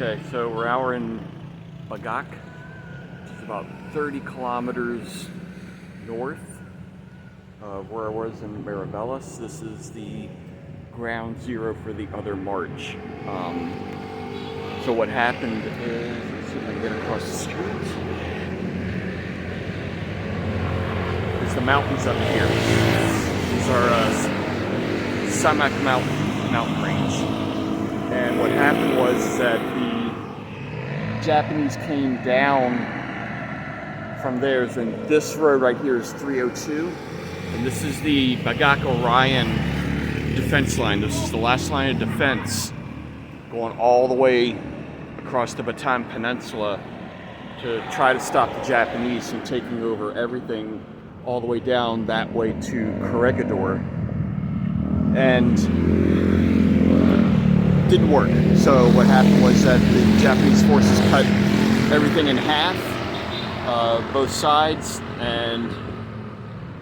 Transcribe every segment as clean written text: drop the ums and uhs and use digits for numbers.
Okay, so we're in Bagak, which is about 30 kilometers north of where I was in Maribelis. This is the ground zero for the other march. So what happened is, let's see if I can get across the street. There's the mountains up here. These are Samak mountain range. And what happened was that the Japanese came down from theirs, and this road right here is 302. And this is the Bagak Orion defense line. This is the last line of defense going all the way across the Bataan Peninsula to try to stop the Japanese from taking over everything all the way down that way to Corregidor. And didn't work. So what happened was that the Japanese forces cut everything in half, both sides, and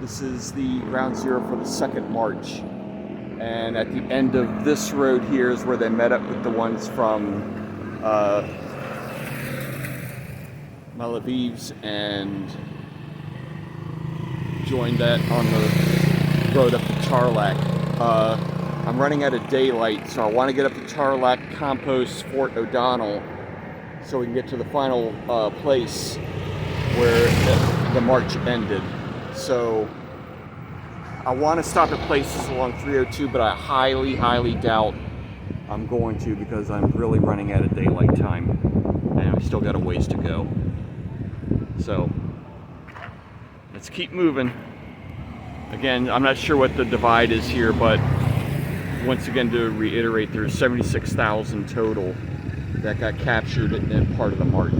this is the ground zero for the second march. And at the end of this road here is where they met up with the ones from Malavivs and joined that on the road up to Tarlac. I'm running out of daylight, so I want to get up to Tarlac, Compost, Fort O'Donnell, so we can get to the final place where the march ended. So I want to stop at places along 302, but I highly doubt I'm going to, because I'm really running out of daylight time, and I still got a ways to go. So let's keep moving. Again, I'm not sure what the divide is here, but once again, to reiterate, there's 76,000 total that got captured in part of the march.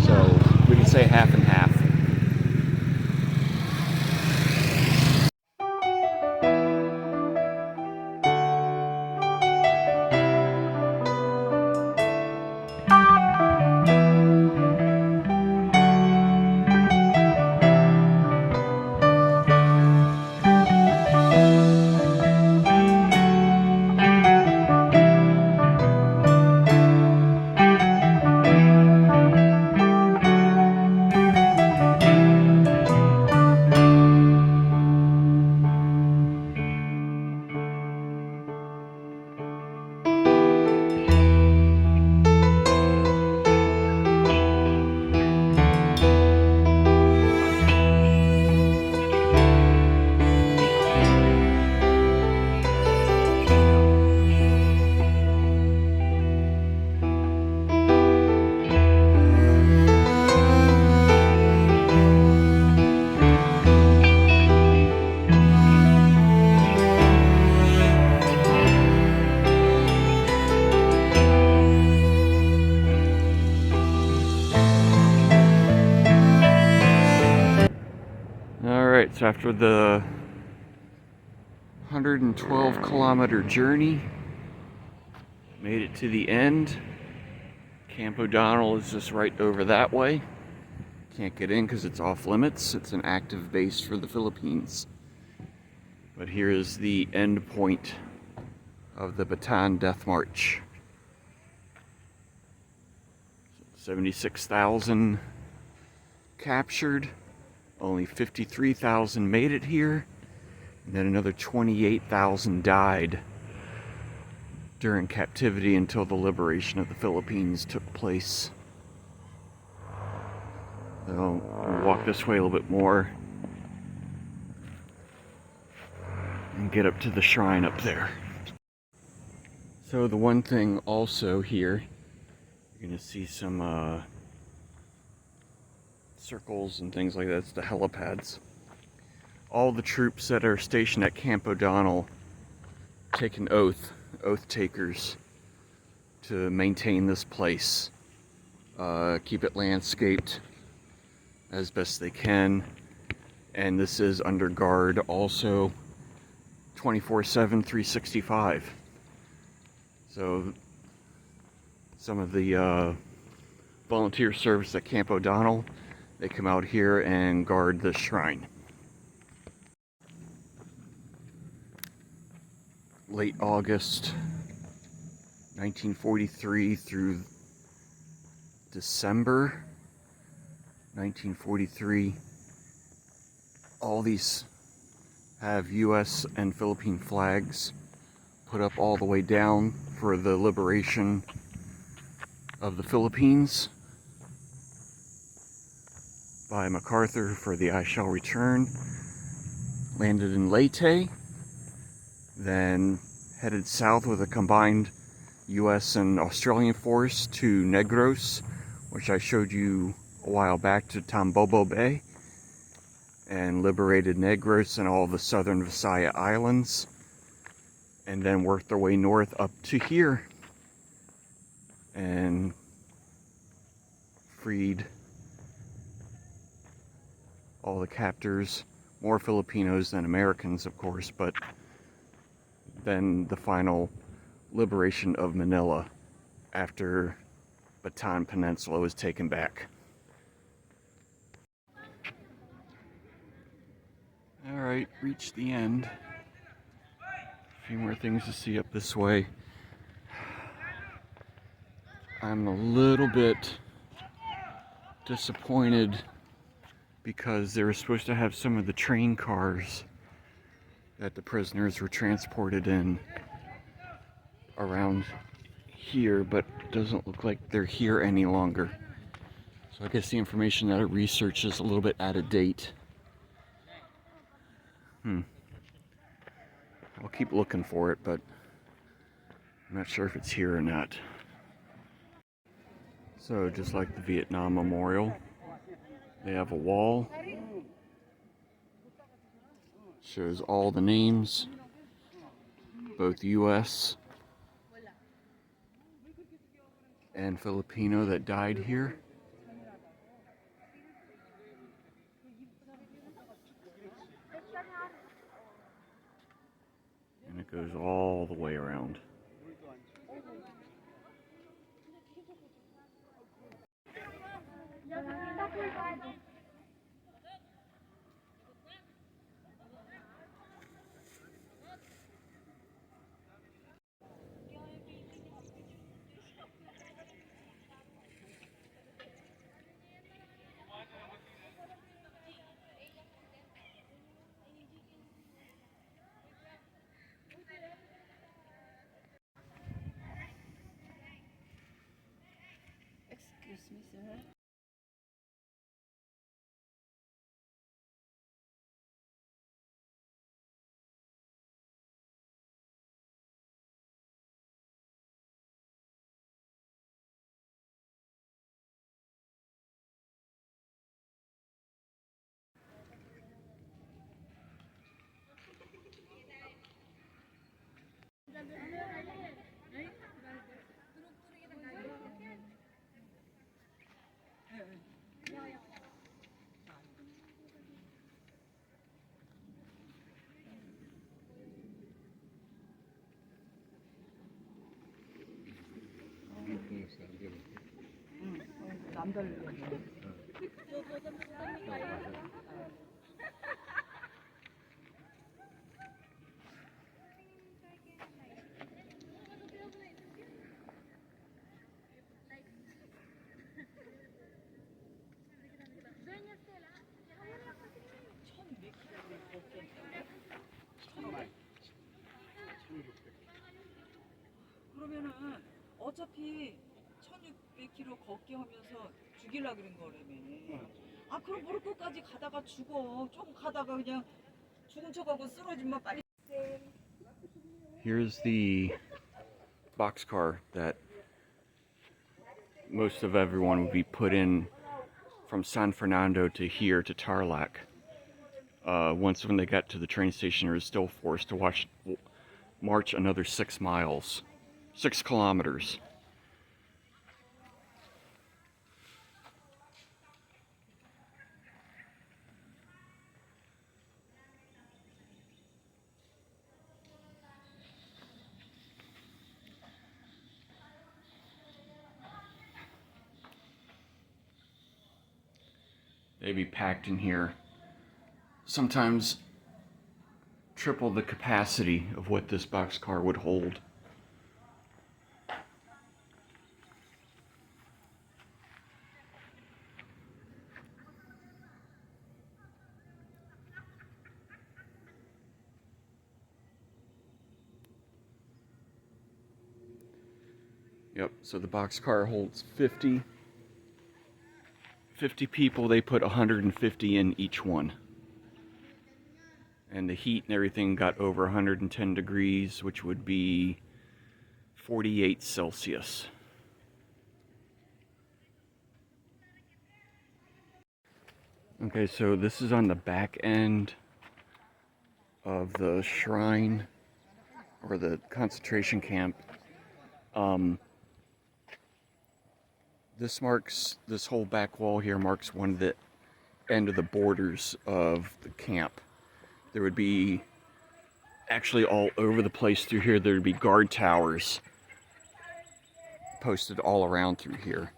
So we can say half and half. Alright, so after the 112 kilometer journey, made it to the end. Camp O'Donnell is just right over that way. Can't get in because it's off limits. It's an active base for the Philippines. But here is the end point of the Bataan Death March. 76,000 captured. Only 53,000 made it here, and then another 28,000 died during captivity until the liberation of the Philippines took place. So we'll walk this way a little bit more and get up to the shrine up there. So the one thing also here, you're going to see some circles and things like that. It's the helipads. All the troops that are stationed at Camp O'Donnell take an oath takers, to maintain this place, keep it landscaped as best they can, and this is under guard also 24/7, 365. So some of the volunteer service at Camp O'Donnell, they come out here and guard the shrine. Late August 1943 through December 1943. All these have US and Philippine flags put up all the way down for the liberation of the Philippines by MacArthur for the I Shall Return. Landed in Leyte, then headed south with a combined US and Australian force to Negros, which I showed you a while back, to Tambobo Bay, and liberated Negros and all the southern Visayas Islands, and then worked their way north up to here and freed all the captors, more Filipinos than Americans, of course, but then the final liberation of Manila after Bataan Peninsula was taken back. Alright, reached the end. A few more things to see up this way. I'm a little bit disappointed because they were supposed to have some of the train cars that the prisoners were transported in around here, but it doesn't look like they're here any longer. So I guess the information that I researched is a little bit out of date. I'll keep looking for it, but I'm not sure if it's here or not. So just like the Vietnam Memorial, they have a wall. Shows all the names, both US and Filipino, that died here. And it goes all the way around. Excuse me, sir. 그러면은 어차피 1600km 걷기 하면서 죽이려 그런 거라며. 아 그럼 무릎 끝까지 가다가 죽어. 조금 가다가 그냥 죽은 척하고 쓰러지면 빨리. Here's the boxcar that most of everyone would be put in from San Fernando to here to Tarlac. Once when they got to the train station, they were still forced to march another 6 miles, 6 kilometers. They'd be packed in here, sometimes triple the capacity of what this boxcar would hold. Yep, so the boxcar holds 50 people. They put 150 in each one. And the heat and everything got over 110 degrees, which would be 48 Celsius. Okay, so this is on the back end of the shrine, or the concentration camp. This whole back wall here marks one of the end of the borders of the camp. There would be, actually all over the place through here, there would be guard towers posted all around through here.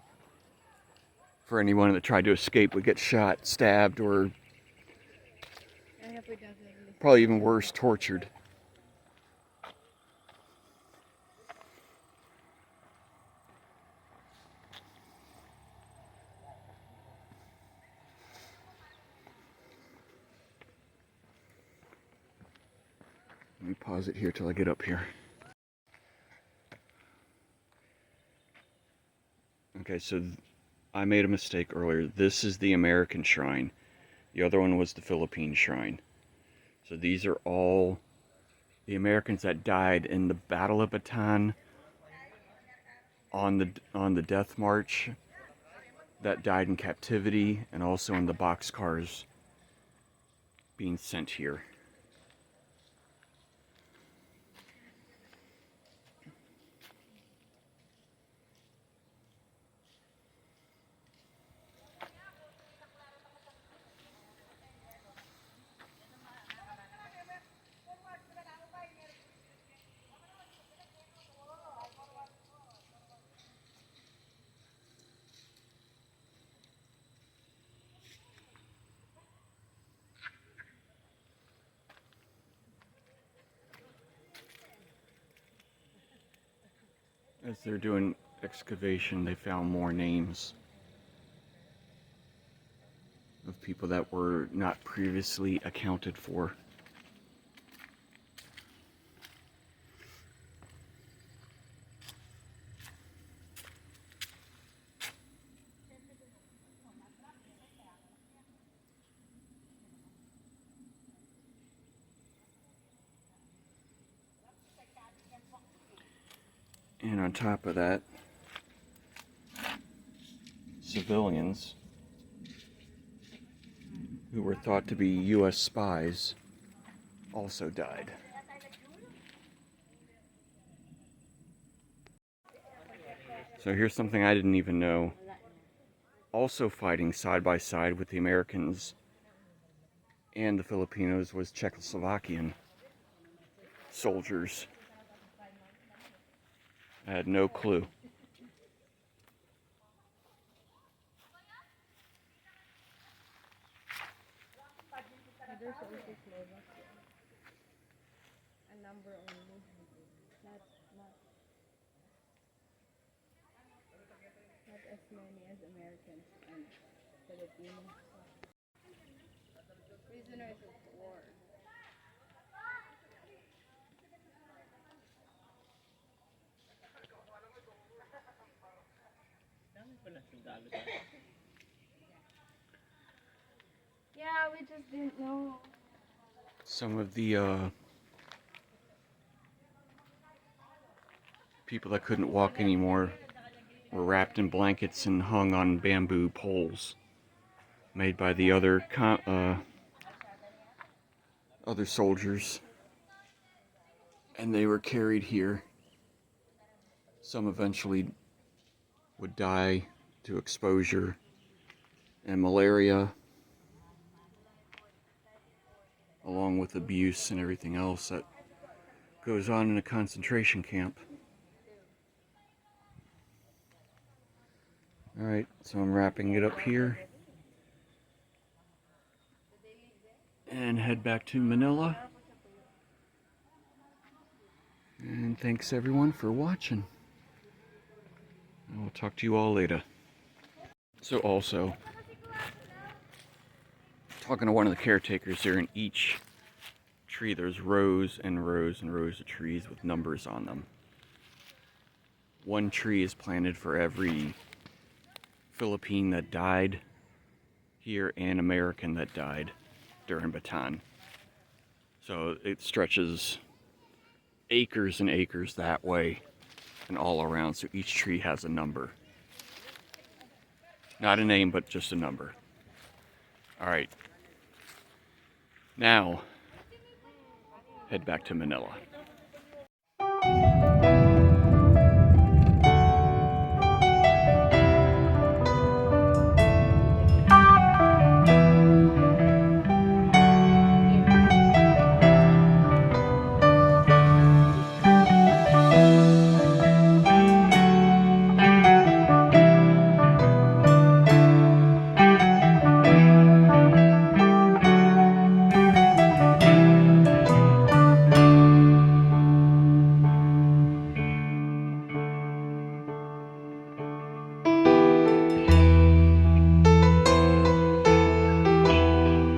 For anyone that tried to escape would get shot, stabbed, or probably even worse, tortured. Let me pause it here till I get up here. Okay, so I made a mistake earlier. This is the American shrine. The other one was the Philippine shrine. So these are all the Americans that died in the Battle of Bataan, on the death march, that died in captivity, and also in the boxcars being sent here. As they're doing excavation, they found more names of people that were not previously accounted for. And on top of that, civilians who were thought to be U.S. spies also died. So here's something I didn't even know. Also fighting side by side with the Americans and the Filipinos was Czechoslovakian soldiers. I had no clue. There's also Slovak. A number only. Not as many as Americans and Filipinos. Prisoners of war. Yeah, we just didn't know. Some of the people that couldn't walk anymore were wrapped in blankets and hung on bamboo poles made by the other soldiers, and they were carried here. Some eventually would die to exposure and malaria, along with abuse and everything else that goes on in a concentration camp. Alright, so I'm wrapping it up here and head back to Manila. And thanks everyone for watching. I will talk to you all later. So also, talking to one of the caretakers there, in each tree there's rows and rows and rows of trees with numbers on them. one tree is planted for every Philippine that died here and American that died during Bataan. So it stretches acres and acres that way and all around, so each tree has a number. Not a name, but just a number. Alright. Now, head back to Manila.